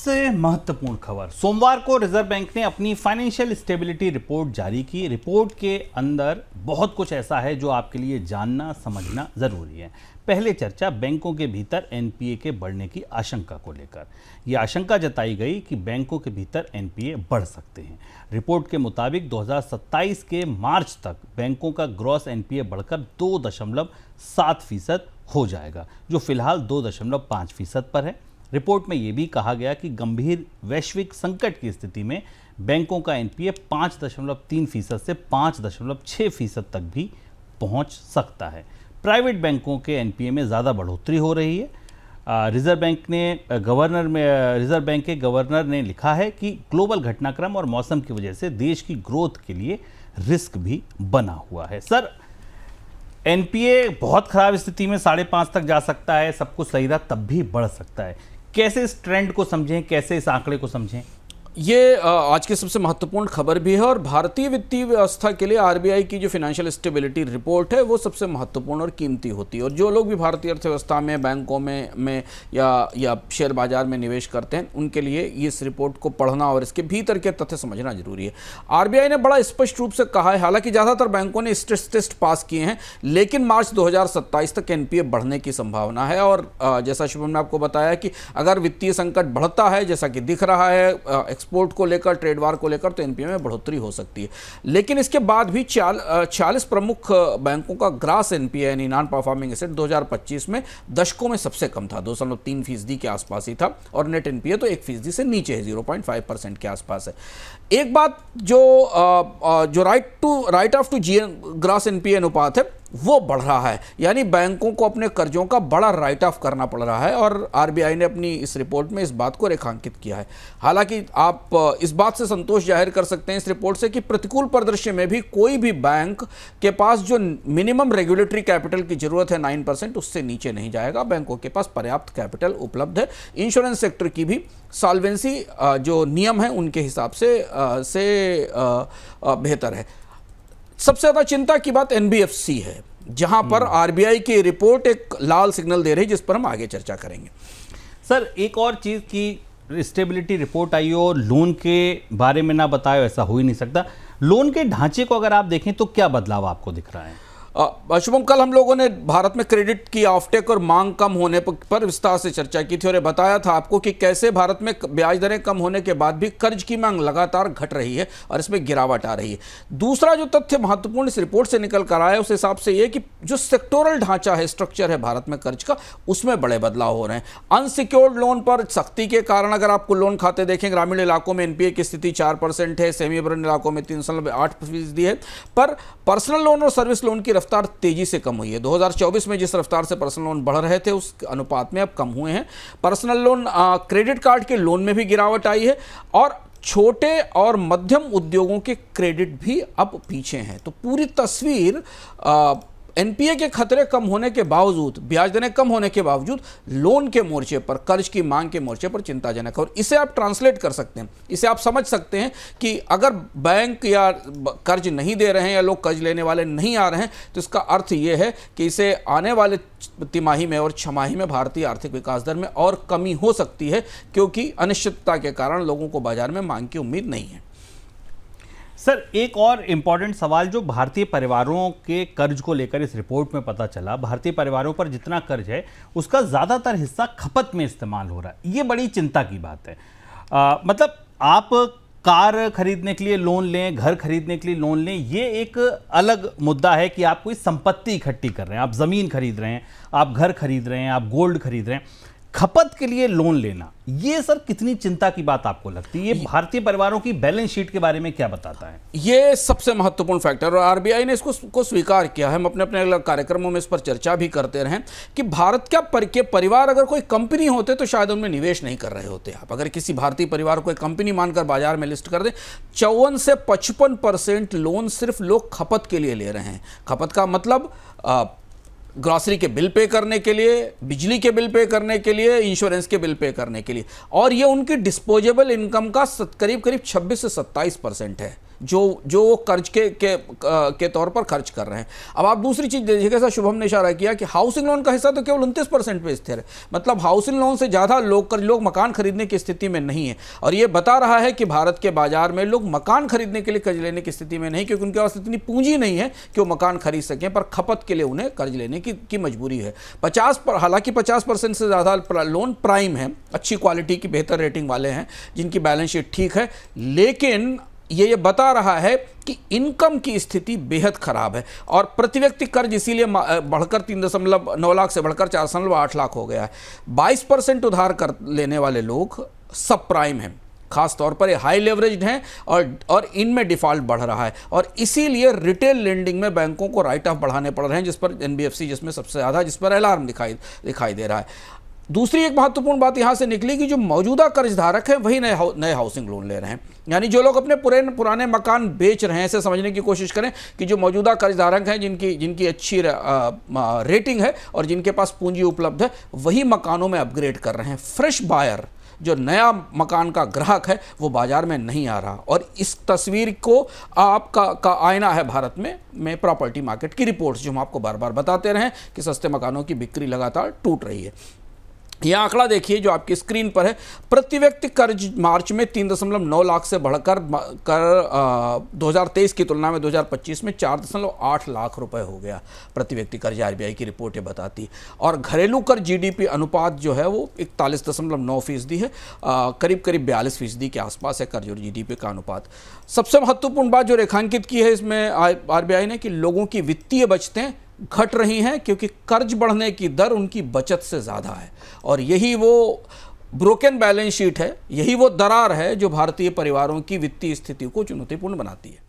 सबसे महत्वपूर्ण खबर, सोमवार को रिजर्व बैंक ने अपनी फाइनेंशियल स्टेबिलिटी रिपोर्ट जारी की। रिपोर्ट के अंदर बहुत कुछ ऐसा है जो आपके लिए जानना समझना जरूरी है। पहले चर्चा बैंकों के भीतर एनपीए के बढ़ने की आशंका को लेकर। यह आशंका जताई गई कि बैंकों के भीतर एनपीए बढ़ सकते हैं। रिपोर्ट के मुताबिक 2027 के मार्च तक बैंकों का ग्रॉस एनपीए बढ़कर 2.7% हो जाएगा, जो फिलहाल 2.5% पर है। रिपोर्ट में यह भी कहा गया कि गंभीर वैश्विक संकट की स्थिति में बैंकों का एनपीए 5.3% से 5.6% तक भी पहुंच सकता है। प्राइवेट बैंकों के एनपीए में ज़्यादा बढ़ोतरी हो रही है। रिजर्व बैंक के गवर्नर ने लिखा है कि ग्लोबल घटनाक्रम और मौसम की वजह से देश की ग्रोथ के लिए रिस्क भी बना हुआ है। सर, एनपीए बहुत खराब स्थिति में 5.5 तक जा सकता है, सब कुछ सही रहा तब भी बढ़ सकता है। कैसे इस ट्रेंड को समझें, कैसे इस आंकड़े को समझें? ये आज की सबसे महत्वपूर्ण खबर भी है और भारतीय वित्तीय व्यवस्था के लिए आरबीआई की जो फाइनेंशियल स्टेबिलिटी रिपोर्ट है वो सबसे महत्वपूर्ण और कीमती होती है। और जो लोग भी भारतीय अर्थव्यवस्था में, बैंकों में या शेयर बाजार में निवेश करते हैं, उनके लिए इस रिपोर्ट को पढ़ना और इसके भीतर के तथ्य समझना जरूरी है। आरबीआई ने बड़ा स्पष्ट रूप से कहा है, हालांकि ज़्यादातर बैंकों ने स्ट्रेस टेस्ट पास किए हैं, लेकिन मार्च 2027 तक एनपीए बढ़ने की संभावना है। और जैसा शुभम ने आपको बताया कि अगर वित्तीय संकट बढ़ता है, जैसा कि दिख रहा है एक्सपोर्ट को लेकर, ट्रेड वार को लेकर, तो एनपीए में बढ़ोतरी हो सकती है। लेकिन इसके बाद भी 40 प्रमुख बैंकों का ग्रास एनपीए यानी नॉन परफॉर्मिंग एसेट 2025 में दशकों में सबसे कम था, 2.3% के आसपास ही था। और नेट एनपीए तो 1% से नीचे है, 0.5% के आसपास है। एक बात जो write off to gross NPA अनुपात है वो बढ़ रहा है, यानी बैंकों को अपने कर्जों का बड़ा राइट ऑफ करना पड़ रहा है। और आरबीआई ने अपनी इस रिपोर्ट में इस बात को रेखांकित किया है। हालांकि आप इस बात से संतोष जाहिर कर सकते हैं इस रिपोर्ट से कि प्रतिकूल परिदृश्य में भी कोई भी बैंक के पास जो मिनिमम रेगुलेटरी कैपिटल की जरूरत है 9%, उससे नीचे नहीं जाएगा। बैंकों के पास पर्याप्त कैपिटल उपलब्ध है। इंश्योरेंस सेक्टर की भी सॉल्वेंसी जो नियम है उनके हिसाब से बेहतर है। सबसे ज्यादा चिंता की बात एनबीएफसी है, जहां पर आरबीआई की रिपोर्ट एक लाल सिग्नल दे रही है, जिस पर हम आगे चर्चा करेंगे। सर, एक और चीज की स्टेबिलिटी रिपोर्ट आई हो, लोन के बारे में ना बताओ, ऐसा हो ही नहीं सकता। लोन के ढांचे को अगर आप देखें तो क्या बदलाव आपको दिख रहा है? शुभम, कल हम लोगों ने भारत में क्रेडिट की ऑफटेक और मांग कम होने पर विस्तार से चर्चा की थी और बताया था आपको कि कैसे भारत में ब्याज दरें कम होने के बाद भी कर्ज की मांग लगातार घट रही है और इसमें गिरावट आ रही है। दूसरा जो तथ्य महत्वपूर्ण इस रिपोर्ट से निकल कर आया है, उस हिसाब से यह कि जो सेक्टोरल ढांचा है, स्ट्रक्चर है भारत में कर्ज का, उसमें बड़े बदलाव हो रहे हैं। अनसिक्योर्ड लोन पर सख्ती के कारण अगर आपको लोन खाते देखें, ग्रामीण इलाकों में एनपीए की स्थिति 4% है, सेमी अर्बन इलाकों में 3.8% है। पर पर्सनल लोन और सर्विस लोन की रफ्तार तेजी से कम हुई है। 2024 में जिस रफ्तार से पर्सनल लोन बढ़ रहे थे उस अनुपात में अब कम हुए हैं। पर्सनल लोन, क्रेडिट कार्ड के लोन में भी गिरावट आई है और छोटे और मध्यम उद्योगों के क्रेडिट भी अब पीछे हैं। तो पूरी तस्वीर एनपीए के खतरे कम होने के बावजूद, ब्याज दरें कम होने के बावजूद लोन के मोर्चे पर, कर्ज की मांग के मोर्चे पर चिंताजनक है। और इसे आप ट्रांसलेट कर सकते हैं, इसे आप समझ सकते हैं कि अगर बैंक या कर्ज नहीं दे रहे हैं या लोग कर्ज लेने वाले नहीं आ रहे हैं, तो इसका अर्थ ये है कि इसे आने वाले तिमाही में और छमाही में भारतीय आर्थिक विकास दर में और कमी हो सकती है, क्योंकि अनिश्चितता के कारण लोगों को बाजार में मांग की उम्मीद नहीं है। सर, एक और इंपॉर्टेंट सवाल जो भारतीय परिवारों के कर्ज को लेकर इस रिपोर्ट में पता चला, भारतीय परिवारों पर जितना कर्ज है उसका ज़्यादातर हिस्सा खपत में इस्तेमाल हो रहा है। ये बड़ी चिंता की बात है। मतलब आप कार खरीदने के लिए लोन लें, घर खरीदने के लिए लोन लें, ये एक अलग मुद्दा है कि आप कोई संपत्ति इकट्ठी कर रहे हैं, आप ज़मीन खरीद रहे हैं, आप घर खरीद रहे हैं, आप गोल्ड खरीद रहे हैं। खपत के लिए लोन लेना, ये सर कितनी चिंता की बात आपको लगती है? ये भारतीय परिवारों की बैलेंस शीट के बारे में क्या बताता है? ये सबसे महत्वपूर्ण फैक्टर, और आरबीआई ने इसको स्वीकार किया है। हम अपने कार्यक्रमों में इस पर चर्चा भी करते रहे कि भारत के परिवार अगर कोई कंपनी होते तो शायद उनमें निवेश नहीं कर रहे होते। आप अगर किसी भारतीय परिवार को एक कंपनी मानकर बाजार में लिस्ट कर दें, 54 से 55% लोन सिर्फ लोग खपत के लिए ले रहे हैं। खपत का मतलब ग्रॉसरी के बिल पे करने के लिए, बिजली के बिल पे करने के लिए, इंश्योरेंस के बिल पे करने के लिए। और ये उनकी डिस्पोजेबल इनकम का करीब 26 से 27% है। जो वो कर्ज के तौर पर खर्च कर रहे हैं। अब आप दूसरी चीज देखिए, जैसा शुभम ने इशारा किया कि हाउसिंग लोन का हिस्सा तो केवल 29% पे स्थिर है, मतलब हाउसिंग लोन से ज्यादा लोग मकान खरीदने की स्थिति में नहीं है। और ये बता रहा है कि भारत के बाजार में लोग मकान खरीदने के लिए कर्ज लेने की स्थिति में नहीं, क्योंकि उनके पास इतनी पूंजी नहीं है कि वो मकान खरीद सकें, पर खपत के लिए उन्हें कर्ज लेने की मजबूरी है। हालांकि 50% से ज्यादा लोन प्राइम है, अच्छी क्वालिटी की बेहतर रेटिंग वाले हैं, जिनकी बैलेंस शीट ठीक है, लेकिन ये बता रहा है कि इनकम की स्थिति बेहद खराब है और प्रति व्यक्ति कर्ज इसीलिए बढ़कर 3.9 लाख से बढ़कर 4.8 लाख हो गया है। 22% उधार कर लेने वाले लोग सब प्राइम हैं, खास तौर पर ये हाई लेवरेज्ड हैं और इनमें डिफॉल्ट बढ़ रहा है, और इसीलिए रिटेल लेंडिंग में बैंकों को राइट ऑफ बढ़ाने पड़ रहे हैं, जिस पर एनबीएफसी जिसमें सबसे ज़्यादा, जिस पर अलार्म दिखाई दे रहा है। दूसरी एक महत्वपूर्ण बात यहां से निकली कि जो मौजूदा कर्जधारक हैं वही नए हाउसिंग लोन ले रहे हैं, यानी जो लोग अपने पुराने मकान बेच रहे हैं, ऐसे समझने की कोशिश करें कि जो मौजूदा कर्जधारक हैं, जिनकी अच्छी रेटिंग है और जिनके पास पूंजी उपलब्ध है, वही मकानों में अपग्रेड कर रहे हैं। फ्रेश बायर, जो नया मकान का ग्राहक है, वो बाजार में नहीं आ रहा, और इस तस्वीर को का आईना है भारत में प्रॉपर्टी मार्केट की रिपोर्ट्स, जो हम आपको बार बार बताते रहे कि सस्ते मकानों की बिक्री लगातार टूट रही है। यह आंकड़ा देखिए जो आपकी स्क्रीन पर है, प्रति व्यक्ति कर्ज मार्च में 3.9 लाख से बढ़कर 2023 की तुलना में 2025 में 4.8 लाख रुपए हो गया प्रति व्यक्ति कर्ज, आरबीआई की रिपोर्ट ये बताती। और घरेलू कर्ज जीडीपी अनुपात जो है वो 41.9% है, करीब 42% के आसपास है कर्ज और जीडीपी का अनुपात। सबसे महत्वपूर्ण बात जो रेखांकित की है इसमें आरबीआई ने, कि लोगों की वित्तीय बचतें घट रही हैं क्योंकि कर्ज बढ़ने की दर उनकी बचत से ज़्यादा है, और यही वो ब्रोकन बैलेंस शीट है, यही वो दरार है जो भारतीय परिवारों की वित्तीय स्थिति को चुनौतीपूर्ण बनाती है।